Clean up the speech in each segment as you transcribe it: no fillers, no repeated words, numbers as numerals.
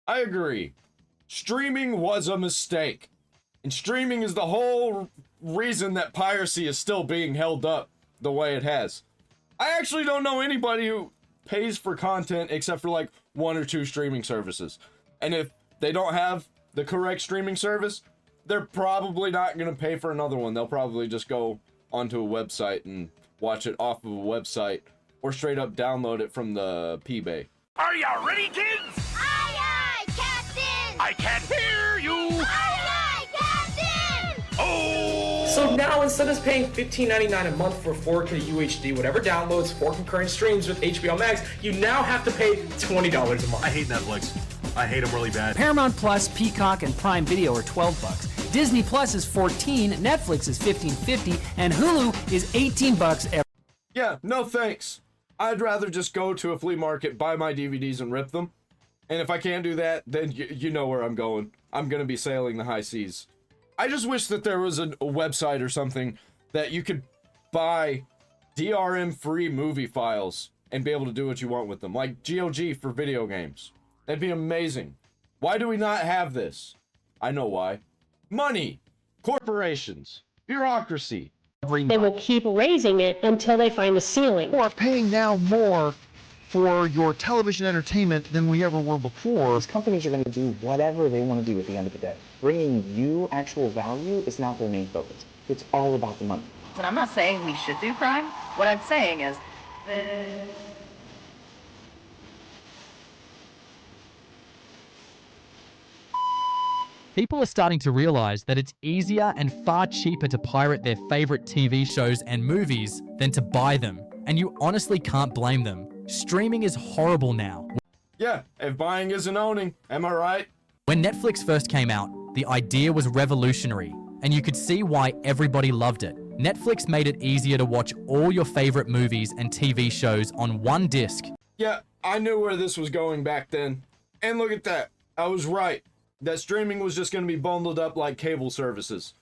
I agree. Streaming was a mistake. And streaming is the whole reason that piracy is still being held up the way it has. I actually don't know anybody who pays for content except for like 1 or 2 streaming services. And if they don't have the correct streaming service, they're probably not going to pay for another one. They'll probably just go onto a website and watch it off of a website or straight up download it from the P-Bay. Are you ready, kids? Aye, aye, Captain! I can't hear you! Aye, aye, Captain! Oh! So now, instead of paying $15.99 a month for 4K UHD, whatever downloads, 4 concurrent streams with HBO Max, you now have to pay $20 a month. I hate Netflix. I hate them really bad. Paramount Plus, Peacock, and Prime Video are $12. Disney Plus is $14, Netflix is $15.50, and Hulu is $18 every. Yeah, no thanks. I'd rather just go to a flea market, buy my DVDs, and rip them. And if I can't do that, then you know where I'm going. I'm gonna be sailing the high seas. I just wish that there was a website or something that you could buy DRM-free movie files and be able to do what you want with them. Like GOG for video games. That'd be amazing. Why do we not have this? I know why. Money. Corporations. Bureaucracy. They will keep raising it until they find a ceiling. We're paying now more for your television entertainment than we ever were before. These companies are going to do whatever they want to do at the end of the day. Bringing you actual value is not their main focus. It's all about the money. And I'm not saying we should do crime. What I'm saying is people are starting to realize that it's easier and far cheaper to pirate their favorite TV shows and movies than to buy them. And you honestly can't blame them. Streaming is horrible now. Yeah, if buying isn't owning, am I right? When Netflix first came out, the idea was revolutionary, and you could see why everybody loved it. Netflix made it easier to watch all your favorite movies and TV shows on one disc. Yeah, I knew where this was going back then. And look at that. I was right. That streaming was just going to be bundled up like cable services.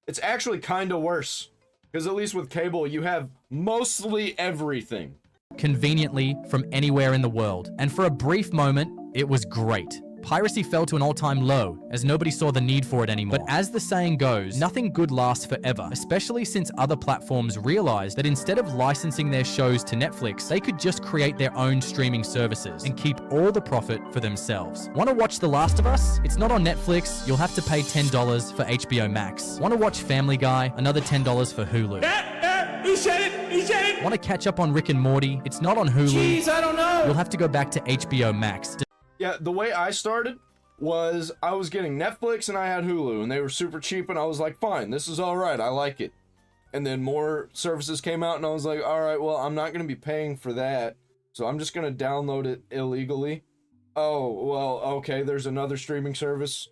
It's actually kind of worse. Because at least with cable, you have mostly everything. Conveniently from anywhere in the world. And for a brief moment, it was great. Piracy fell to an all-time low, as nobody saw the need for it anymore. But as the saying goes, nothing good lasts forever, especially since other platforms realized that instead of licensing their shows to Netflix, they could just create their own streaming services and keep all the profit for themselves. Want to watch The Last of Us? It's not on Netflix. You'll have to pay $10 for HBO Max. Want to watch Family Guy? Another $10 for Hulu. He said it! He said it! Want to catch up on Rick and Morty? It's not on Hulu. Jeez, I don't know! You'll have to go back to HBO Max. Yeah, the way I started was I was getting Netflix and I had Hulu and they were super cheap and I was like, fine, this is all right, I like it. And then more services came out and I was like, all right, well, I'm not going to be paying for that, so I'm just going to download it illegally. Oh, well, okay, there's another streaming service.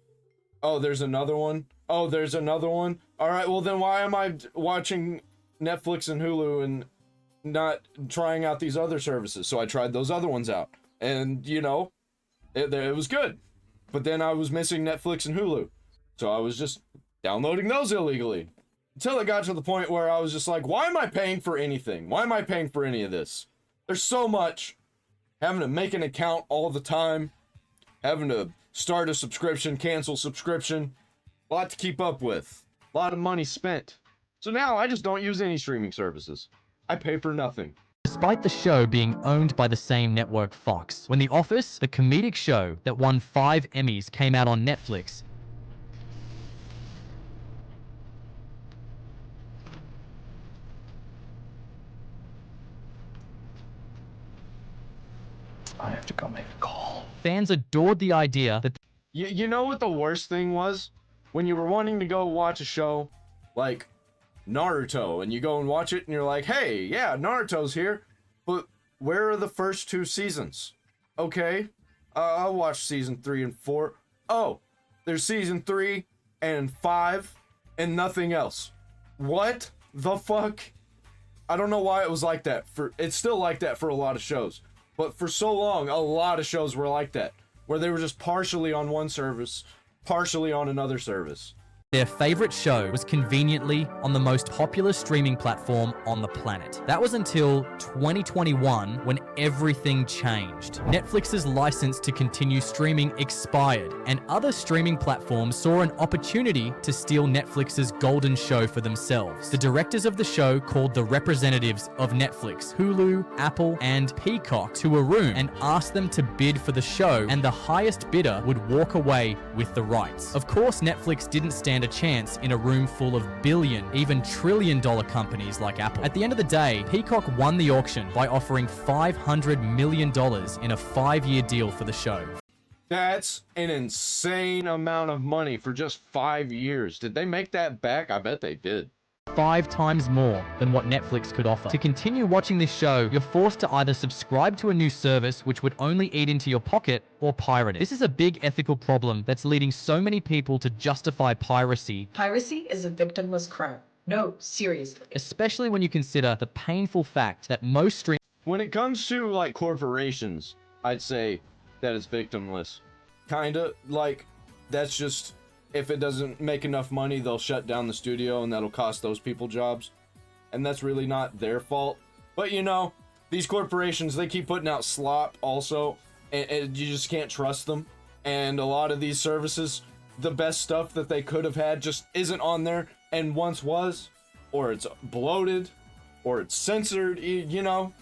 Oh, there's another one. Oh, there's another one. All right, well, then why am I watching Netflix and Hulu and not trying out these other services? So I tried those other ones out and, you know, it was good. But then I was missing Netflix and Hulu. So I was just downloading those illegally. Until it got to the point where I was just like, why am I paying for anything? Why am I paying for any of this? There's so much. Having to make an account all the time. Having to start a subscription, cancel subscription. A lot to keep up with. A lot of money spent. So now I just don't use any streaming services. I pay for nothing. Despite the show being owned by the same network, Fox, when The Office, the comedic show that won 5 Emmys, came out on Netflix, I have to go make a call. fans adored the idea that You know what the worst thing was? When you were wanting to go watch a show like Naruto and you go and watch it and you're like, hey, yeah, Naruto's here, but where are the first 2 seasons? Okay, I'll watch season 3 and 4. Oh, there's season 3 and 5 and nothing else. What the fuck? I don't know why it was like that. It's still like that for a lot of shows, but for so long, a lot of shows were like that, where they were just partially on one service, partially on another service. Their favorite show was conveniently on the most popular streaming platform on the planet. That was until 2021 when everything changed. Netflix's license to continue streaming expired, and other streaming platforms saw an opportunity to steal Netflix's golden show for themselves. The directors of the show called the representatives of Netflix, Hulu, Apple, and Peacock to a room and asked them to bid for the show, and the highest bidder would walk away with the rights. Of course, Netflix didn't stand a chance in a room full of billion, even trillion-dollar companies like Apple. At the end of the day, Peacock won the auction by offering $500 million in a 5-year deal for the show. That's an insane amount of money for just 5 years. Did they make that back? I bet they did. 5 times more than what Netflix could offer. To continue watching this show, you're forced to either subscribe to a new service, which would only eat into your pocket, or pirate it. This is a big ethical problem that's leading so many people to justify piracy. Piracy is a victimless crime. No, seriously. Especially when you consider the painful fact that most streaming... When it comes to, like, corporations, I'd say that it's victimless. Kinda, like, that's just... If it doesn't make enough money, they'll shut down the studio, and that'll cost those people jobs. And that's really not their fault. But, you know, these corporations, they keep putting out slop also, and you just can't trust them. And a lot of these services, the best stuff that they could have had just isn't on there, and once was. Or it's bloated, or it's censored, you know?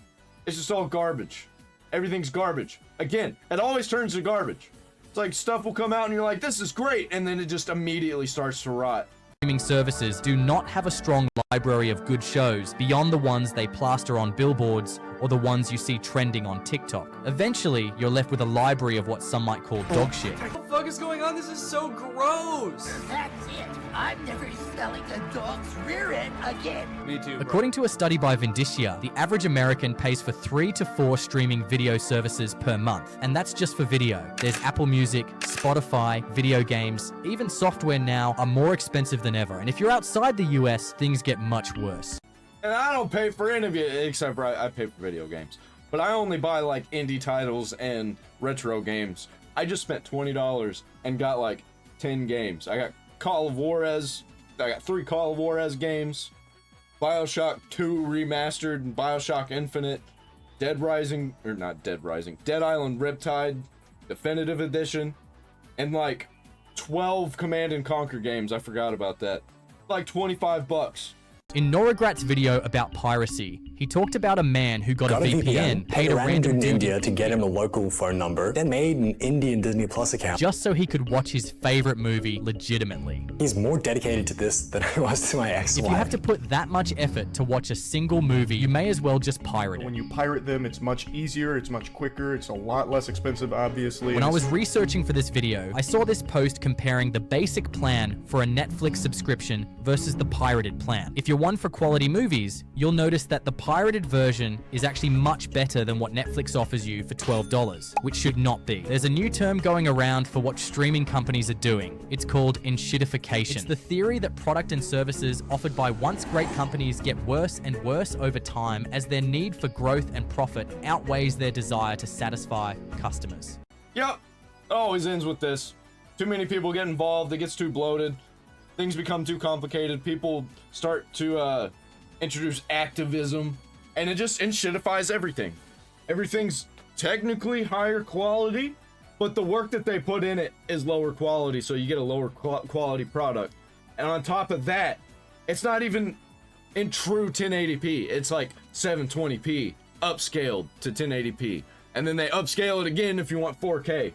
It's just all garbage. Everything's garbage. Again, it always turns to garbage. It's like stuff will come out and you're like, this is great, and then it just immediately starts to rot. Streaming services do not have a strong library of good shows beyond the ones they plaster on billboards or the ones you see trending on TikTok. Eventually, you're left with a library of what some might call dog shit. What the fuck is going on? This is so gross. That's it. I'm never selling a dog's rear end again. Me too, bro. According to a study by Vindicia, the average American pays for 3 to 4 streaming video services per month, and that's just for video. There's Apple Music, Spotify, video games, even software now are more expensive than ever, and if you're outside the US, things get much worse. And I don't pay for any of it, except for I pay for video games. But I only buy like indie titles and retro games. I just spent $20 and got like 10 games. I got I got 3 Call of Juarez games, BioShock 2 Remastered, and BioShock Infinite, Dead Island Riptide, Definitive Edition, and like 12 Command and Conquer games. I forgot about that. Like $25. In Noragrat's video about piracy, he talked about a man who got a VPN, paid a random in dude India to get him a local phone number, then made an Indian Disney Plus account just so he could watch his favorite movie legitimately. He's more dedicated to this than I was to my ex-wife. If you have to put that much effort to watch a single movie, you may as well just pirate it. When you pirate them, it's much easier, it's much quicker, it's a lot less expensive, obviously. When I was researching for this video, I saw this post comparing the basic plan for a Netflix subscription versus the pirated plan. If you're one for quality movies, you'll notice that the pirated version is actually much better than what Netflix offers you for $12, which should not be. There's a new term going around for what streaming companies are doing. It's called enshittification. It's the theory that product and services offered by once great companies get worse and worse over time as their need for growth and profit outweighs their desire to satisfy customers. Yep, it always ends with this. Too many people get involved, it gets too bloated. Things become too complicated. People start to introduce activism, and it just enshittifies everything. Everything's technically higher quality, but the work that they put in it is lower quality, so you get a lower quality product. And on top of that, it's not even in true 1080p. It's like 720p upscaled to 1080p, and then they upscale it again if you want 4K,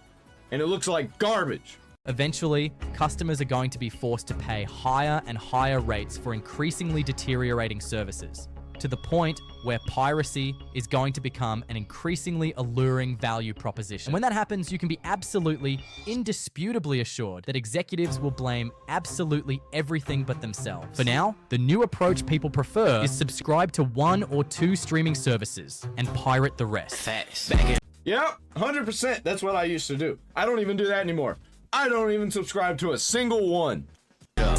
and it looks like garbage. Eventually, customers are going to be forced to pay higher and higher rates for increasingly deteriorating services, to the point where piracy is going to become an increasingly alluring value proposition. And when that happens, you can be absolutely, indisputably assured that executives will blame absolutely everything but themselves. For now, the new approach people prefer is subscribe to 1 or 2 streaming services and pirate the rest. Yep, 100%. That's what I used to do. I don't even do that anymore. I don't even subscribe to a single one. The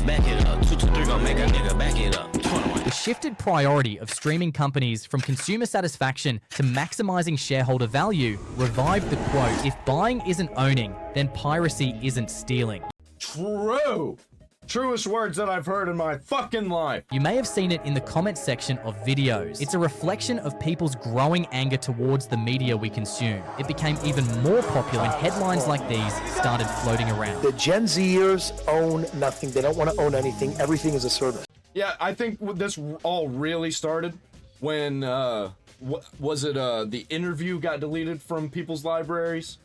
shifted priority of streaming companies from consumer satisfaction to maximizing shareholder value revived the quote, "If buying isn't owning, then piracy isn't stealing." True. Truest words that I've heard in my fucking life. You may have seen it in the comment section of videos. It's a reflection of people's growing anger towards the media we consume. It became even more popular when headlines like these started floating around. The Gen Zers own nothing. They don't want to own anything. Everything is a service. Yeah, I think this all really started when, the interview got deleted from people's libraries?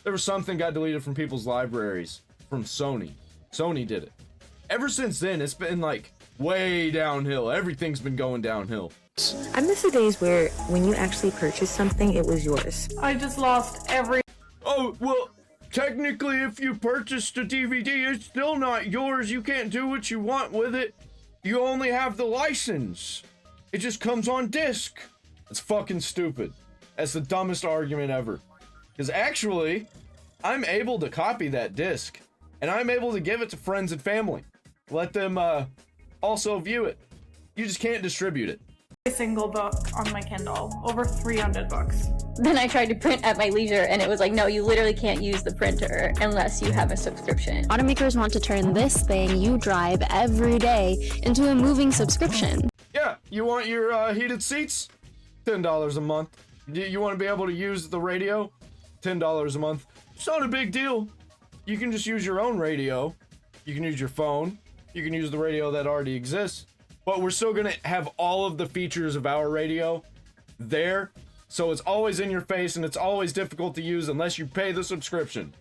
There was something got deleted from people's libraries from Sony. Sony did it. Ever since then, it's been like way downhill. Everything's been going downhill. I miss the days where when you actually purchased something, it was yours. I just lost every... Oh, well, technically if you purchased a DVD, it's still not yours. You can't do what you want with it. You only have the license. It just comes on disc. It's fucking stupid. That's the dumbest argument ever. Because actually, I'm able to copy that disc. And I'm able to give it to friends and family. Let them also view it. You just can't distribute it. A single book on my Kindle, over 300 books. Then I tried to print at my leisure and it was like, no, you literally can't use the printer unless you have a subscription. Automakers want to turn this thing you drive every day into a moving subscription. Yeah, you want your heated seats? $10 a month. You want to be able to use the radio? $10 a month. It's not a big deal. You can just use your own radio. You can use your phone. You can use the radio that already exists. But we're still going to have all of the features of our radio there. So it's always in your face and it's always difficult to use unless you pay the subscription.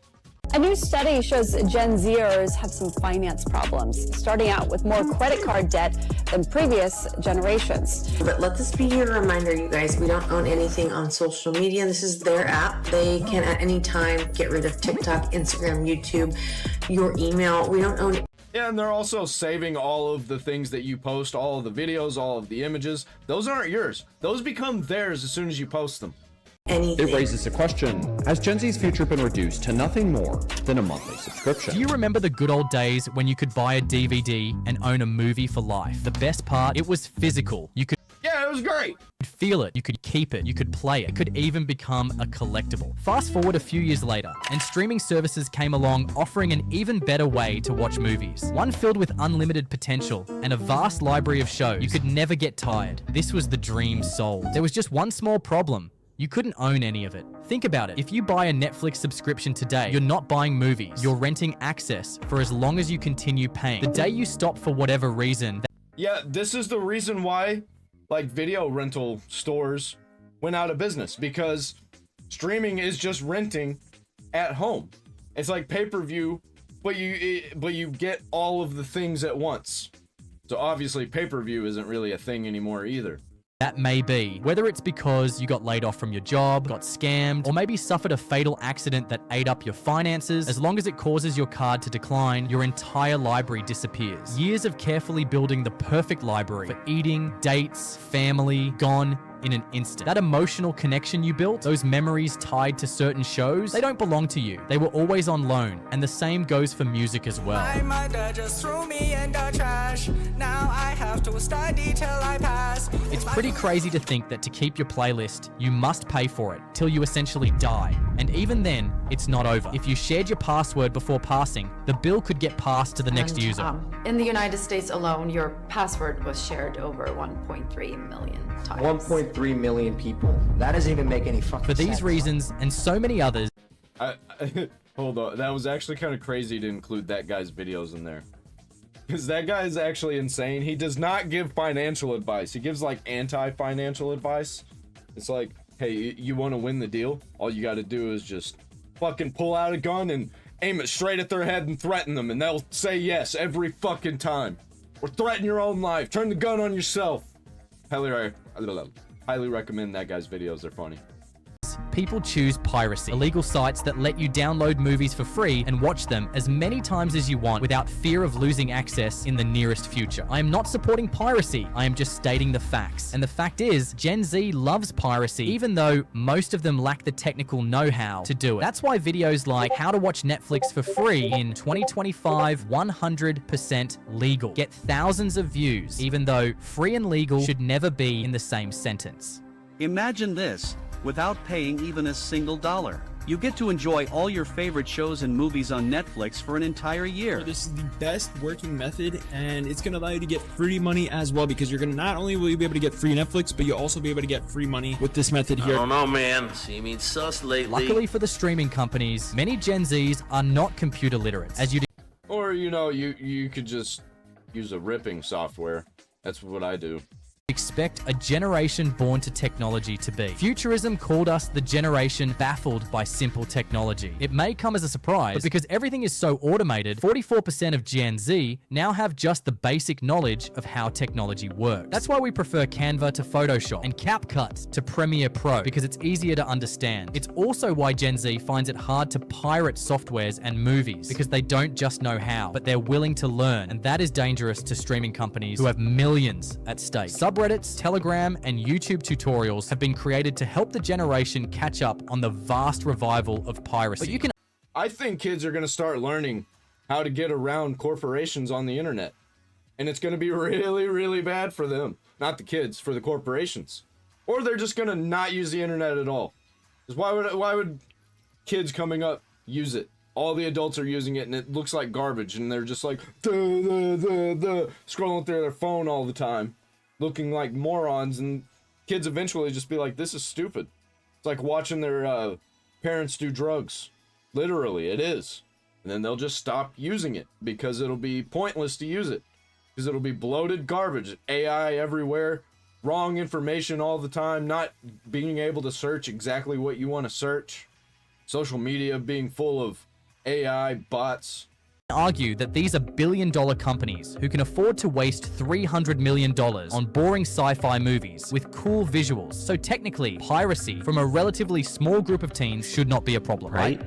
A new study shows Gen Zers have some finance problems, starting out with more credit card debt than previous generations. But let this be your reminder, you guys, we don't own anything on social media. This is their app. They can at any time get rid of TikTok, Instagram, YouTube, your email. We don't own... Yeah, and they're also saving all of the things that you post, all of the videos, all of the images. Those aren't yours. Those become theirs as soon as you post them. Anything. It raises the question, has Gen Z's future been reduced to nothing more than a monthly subscription? Do you remember the good old days when you could buy a DVD and own a movie for life? The best part, it was physical. You could Yeah, it was great. feel it, you could keep it, you could play it. It could even become a collectible. Fast forward a few years later, and streaming services came along offering an even better way to watch movies. One filled with unlimited potential and a vast library of shows. You could never get tired. This was the dream sold. There was just one small problem. You couldn't own any of it. Think about it. If you buy a Netflix subscription today, you're not buying movies. You're renting access for as long as you continue paying. The day you stop for whatever reason... Yeah, this is the reason why, like, video rental stores went out of business, because streaming is just renting at home. It's like pay-per-view, but you get all of the things at once. So obviously pay-per-view isn't really a thing anymore either. That may be, whether it's because you got laid off from your job, got scammed, or maybe suffered a fatal accident that ate up your finances. As long as it causes your card to decline, your entire library disappears. Years of carefully building the perfect library for eating, dates, family, gone in an instant. That emotional connection you built, those memories tied to certain shows, they don't belong to you. They were always on loan, and the same goes for music as well. My mother just threw me in the trash. Now I have to study till I pass. It's pretty crazy to think that to keep your playlist, you must pay for it till you essentially die. And even then, it's not over. If you shared your password before passing, the bill could get passed to the next user. In the United States alone, your password was shared over 1.3 million times. 1.3 million people. That doesn't even make any fucking sense. For these sense. reasons and so many others. Hold on, that was actually kind of crazy to include that guy's videos in there. Because that guy is actually insane. He does not give financial advice. He gives like anti-financial advice. It's like, hey, you want to win the deal? All you got to do is just fucking pull out a gun and aim it straight at their head and threaten them, and they'll say yes every fucking time. Or threaten your own life. Turn the gun on yourself. Highly recommend that guy's videos. They're funny. People choose piracy, illegal sites that let you download movies for free and watch them as many times as you want without fear of losing access in the nearest future. I am not supporting piracy, I am just stating the facts. And the fact is, Gen Z loves piracy, even though most of them lack the technical know-how to do it. That's why videos like how to watch Netflix for free in 2025, 100% legal, get thousands of views, even though free and legal should never be in the same sentence. Imagine this. Without paying even a single dollar. You get to enjoy all your favorite shows and movies on Netflix for an entire year. This is the best working method, and it's going to allow you to get free money as well, because you're going to not only will you be able to get free Netflix, but you'll also be able to get free money with this method here. I don't know, man. Seeming sus lately. Luckily for the streaming companies, many Gen Zs are not computer literate, as you'd Or, you know, you could just use a ripping software. That's what I do. expect a generation born to technology to be. Futurism called us the generation baffled by simple technology. It may come as a surprise, but because everything is so automated, 44% of Gen Z now have just the basic knowledge of how technology works. That's why we prefer Canva to Photoshop and CapCut to Premiere Pro, because it's easier to understand. It's also why Gen Z finds it hard to pirate softwares and movies, because they don't just know how, but they're willing to learn, and that is dangerous to streaming companies who have millions at stake. Subreddits, Telegram, and YouTube tutorials have been created to help the generation catch up on the vast revival of piracy. But you can I think kids are going to start learning how to get around corporations on the internet. And it's going to be really, really bad for them. Not the kids, for the corporations. Or they're just going to not use the internet at all. Because why would kids coming up use it? All the adults are using it and it looks like garbage, and they're just like scrolling through their phone all the time, looking like morons, and kids eventually just be like, this is stupid. It's like watching their parents do drugs. Literally, it is. And then they'll just stop using it because it'll be pointless to use it. Because it'll be bloated garbage. AI everywhere, wrong information all the time, not being able to search exactly what you want to search. Social media being full of AI bots. Argue that these are billion-dollar companies who can afford to waste $300 million on boring sci-fi movies with cool visuals. So technically, piracy from a relatively small group of teens should not be a problem, right?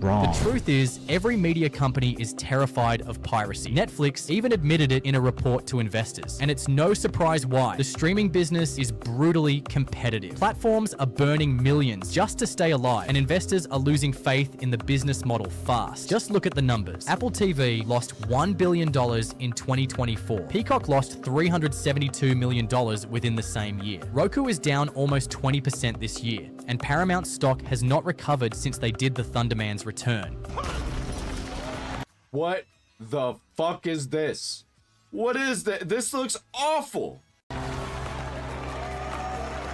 Wrong. The truth is, every media company is terrified of piracy. Netflix even admitted it in a report to investors. And it's no surprise why. The streaming business is brutally competitive. Platforms are burning millions just to stay alive, and investors are losing faith in the business model fast. Just look at the numbers. Apple TV lost $1 billion in 2024. Peacock lost $372 million within the same year. Roku is down almost 20% this year, and Paramount stock has not recovered since they did the Thunderman's return. What the fuck is this? What is that? This looks awful.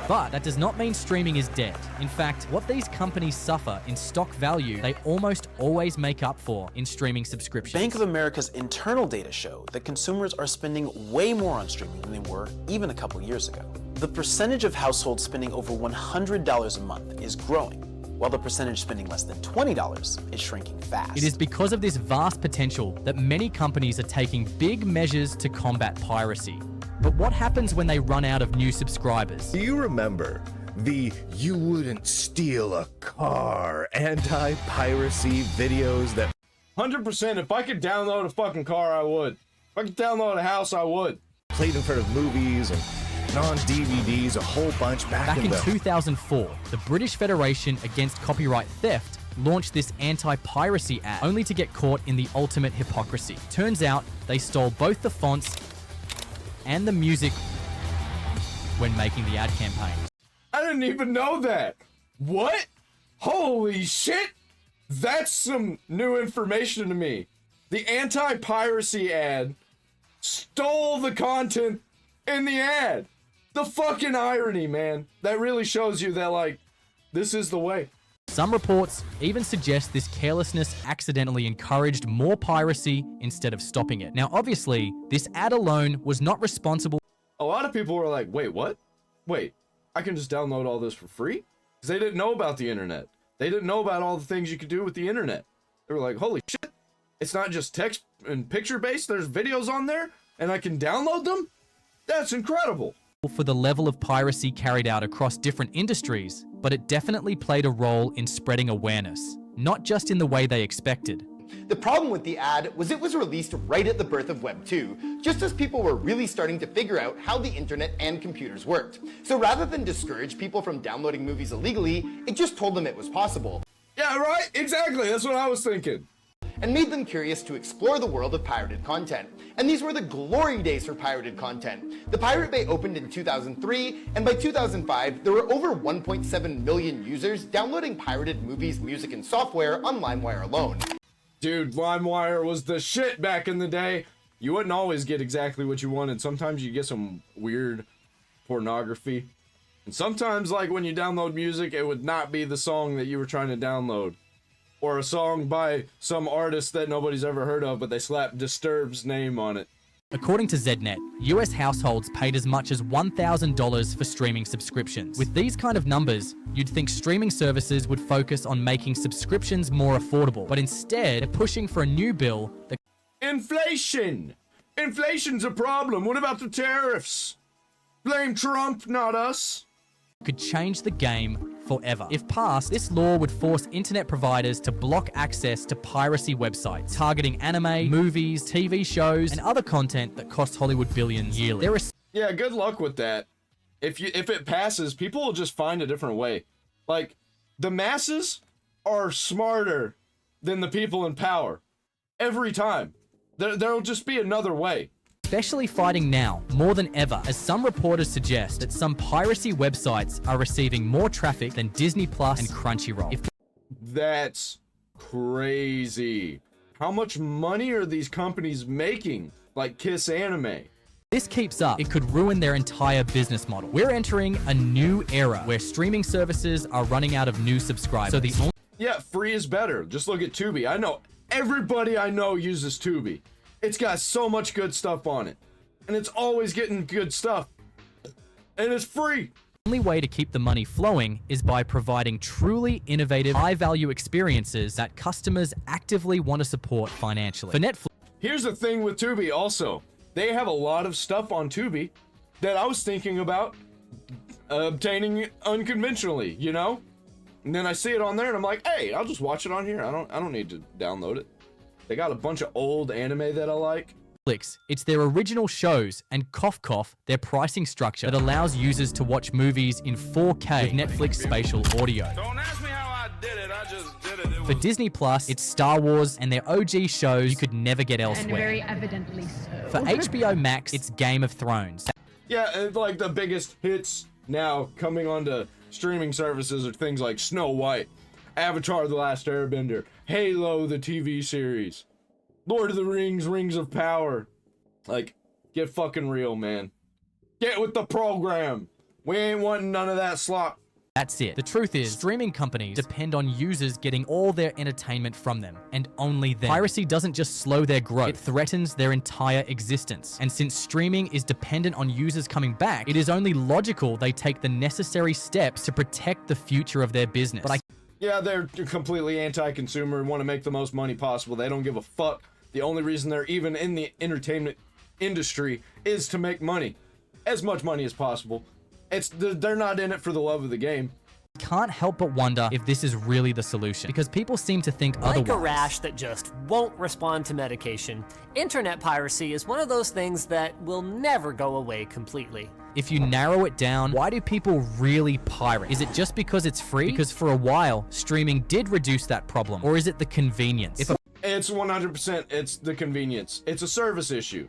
But that does not mean streaming is dead. In fact, what these companies suffer in stock value, they almost always make up for in streaming subscriptions. Bank of America's internal data show that consumers are spending way more on streaming than they were even a couple years ago. The percentage of households spending over $100 a month is growing, while the percentage spending less than $20 is shrinking fast. It is because of this vast potential that many companies are taking big measures to combat piracy. But what happens when they run out of new subscribers? Do you remember the "you wouldn't steal a car" anti-piracy videos that 100%, if I could download a fucking car, I would. If I could download a house, I would. played in front of movies and on DVDs, a whole bunch back in 2004, the British Federation Against Copyright Theft launched this anti-piracy ad, only to get caught in the ultimate hypocrisy. Turns out they stole both the fonts and the music when making the ad campaign. I didn't even know that. What? Holy shit! That's some new information to me. The anti-piracy ad stole the content in the ad. The fucking irony, man. That really shows you that, like, this is the way. Some reports even suggest this carelessness accidentally encouraged more piracy instead of stopping it. Now, obviously, this ad alone was not responsible. A lot of people were like, wait, what? Wait, I can just download all this for free? Because they didn't know about the internet. They didn't know about all the things you could do with the internet. They were like, holy shit, it's not just text and picture based, there's videos on there, and I can download them? That's incredible. For the level of piracy carried out across different industries, but it definitely played a role in spreading awareness, not just in the way they expected. The problem with the ad was it was released right at the birth of Web 2, just as people were really starting to figure out how the internet and computers worked. So rather than discourage people from downloading movies illegally, it just told them it was possible. Yeah, right? Exactly. That's what I was thinking. and made them curious to explore the world of pirated content. And these were the glory days for pirated content. The Pirate Bay opened in 2003, and by 2005, there were over 1.7 million users downloading pirated movies, music, and software on LimeWire alone. Dude, LimeWire was the shit back in the day. You wouldn't always get exactly what you wanted. Sometimes you get some weird pornography. And sometimes, like, when you download music, it would not be the song that you were trying to download. Or a song by some artist that nobody's ever heard of, but they slapped Disturbed's name on it. According to Znet, US households paid as much as $1,000 for streaming subscriptions. With these kind of numbers, you'd think streaming services would focus on making subscriptions more affordable, but instead, they're pushing for a new bill that... Inflation! Inflation's a problem. What about the tariffs? Blame Trump, not us. Could change the game forever. If passed, this law would force internet providers to block access to piracy websites, targeting anime, movies, TV shows, and other content that cost Hollywood billions yearly. Yeah, good luck with that. If it passes, people will just find a different way. Like, the masses are smarter than the people in power. Every time. There'll just be another way. Especially fighting now, more than ever, as some reporters suggest that some piracy websites are receiving more traffic than Disney Plus and Crunchyroll. That's crazy. How much money are these companies making? Like Kiss Anime. This keeps up, it could ruin their entire business model. We're entering a new era where streaming services are running out of new subscribers. Yeah, free is better. Just look at Tubi. I know everybody I know uses Tubi. It's got so much good stuff on it. And it's always getting good stuff. And it's free. The only way to keep the money flowing is by providing truly innovative, high-value experiences that customers actively want to support financially. For Netflix... Here's the thing with Tubi also. They have a lot of stuff on Tubi that I was thinking about obtaining unconventionally, you know? And then I see it on there and I'm like, hey, I'll just watch it on here. I don't need to download it. They got a bunch of old anime that I like. It's their original shows and cough, their pricing structure that allows users to watch movies in 4K with Netflix spatial audio. Don't ask me how I did it, I just did it. For Disney Plus, it's Star Wars and their OG shows you could never get elsewhere. And very evidently so. For HBO Max, it's Game of Thrones. Yeah, and like the biggest hits now coming onto streaming services are things like Snow White, Avatar: The Last Airbender, Halo the TV series, Lord of the Rings, Rings of Power. Like, get fucking real, man. Get with the program. We ain't wanting none of that slop. That's it. The truth is, streaming companies depend on users getting all their entertainment from them, and only them. Piracy doesn't just slow their growth, it threatens their entire existence. And since streaming is dependent on users coming back, it is only logical they take the necessary steps to protect the future of their business. Yeah, they're completely anti-consumer and want to make the most money possible. They don't give a fuck. The only reason they're even in the entertainment industry is to make money. As much money as possible. They're not in it for the love of the game. Can't help but wonder if this is really the solution, because people seem to think otherwise. Like a rash that just won't respond to medication, internet piracy is one of those things that will never go away completely. If you narrow it down, why do people really pirate? Is it just because it's free? Because for a while, streaming did reduce that problem. Or is it the convenience? It's 100%, it's the convenience. It's a service issue.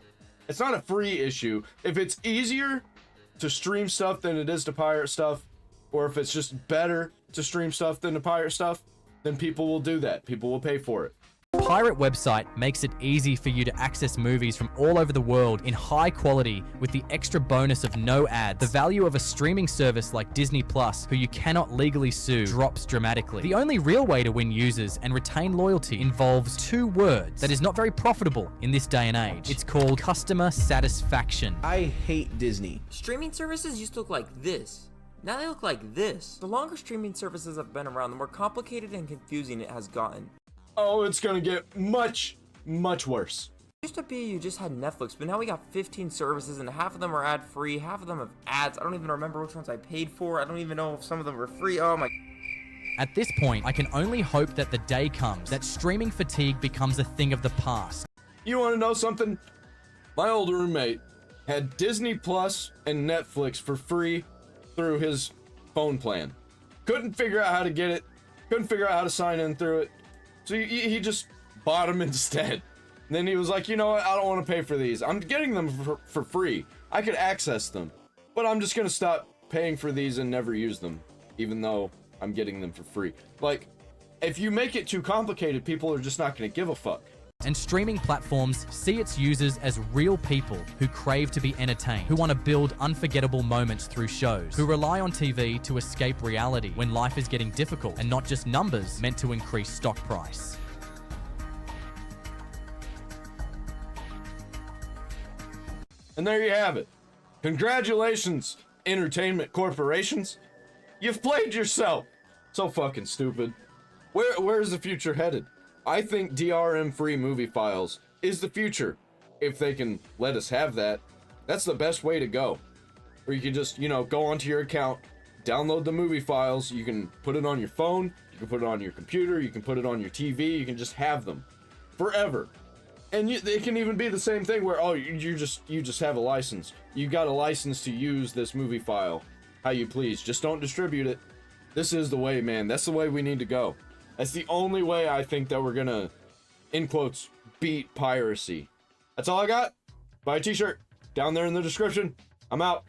It's not a free issue. If it's easier to stream stuff than it is to pirate stuff, or if it's just better to stream stuff than to pirate stuff, then people will do that. People will pay for it. Pirate website makes it easy for you to access movies from all over the world in high quality with the extra bonus of no ads. The value of a streaming service like Disney Plus, who you cannot legally sue, drops dramatically. The only real way to win users and retain loyalty involves two words that is not very profitable in this day and age. It's called customer satisfaction. I hate Disney. Streaming services used to look like this. Now they look like this. The longer streaming services have been around, the more complicated and confusing it has gotten. Oh, it's gonna get much, much worse. It used to be you just had Netflix, but now we got 15 services and half of them are ad-free, half of them have ads. I don't even remember which ones I paid for. I don't even know if some of them were free. Oh my... At this point, I can only hope that the day comes that streaming fatigue becomes a thing of the past. You wanna know something? My old roommate had Disney Plus and Netflix for free through his phone plan. Couldn't figure out how to get it. Couldn't figure out how to sign in through it. So he just bought them instead. And then he was like, you know what, I don't want to pay for these. I'm getting them for free. I could access them, but I'm just gonna stop paying for these and never use them, even though I'm getting them for free. Like, if you make it too complicated, people are just not gonna give a fuck. And streaming platforms see its users as real people who crave to be entertained, who want to build unforgettable moments through shows, who rely on TV to escape reality when life is getting difficult, and not just numbers meant to increase stock price. And there you have it. Congratulations, entertainment corporations. You've played yourself. So fucking stupid. Where's the future headed? I think DRM-free movie files is the future. If they can let us have that, that's the best way to go. Or you can just, you know, go onto your account, download the movie files, you can put it on your phone, you can put it on your computer, you can put it on your TV, you can just have them forever. And it can even be the same thing where, oh, you just have a license. You got a license to use this movie file how you please. Just don't distribute it. This is the way, man. That's the way we need to go. That's the only way I think that we're gonna, in quotes, beat piracy. That's all I got. Buy a t-shirt down there in the description. I'm out.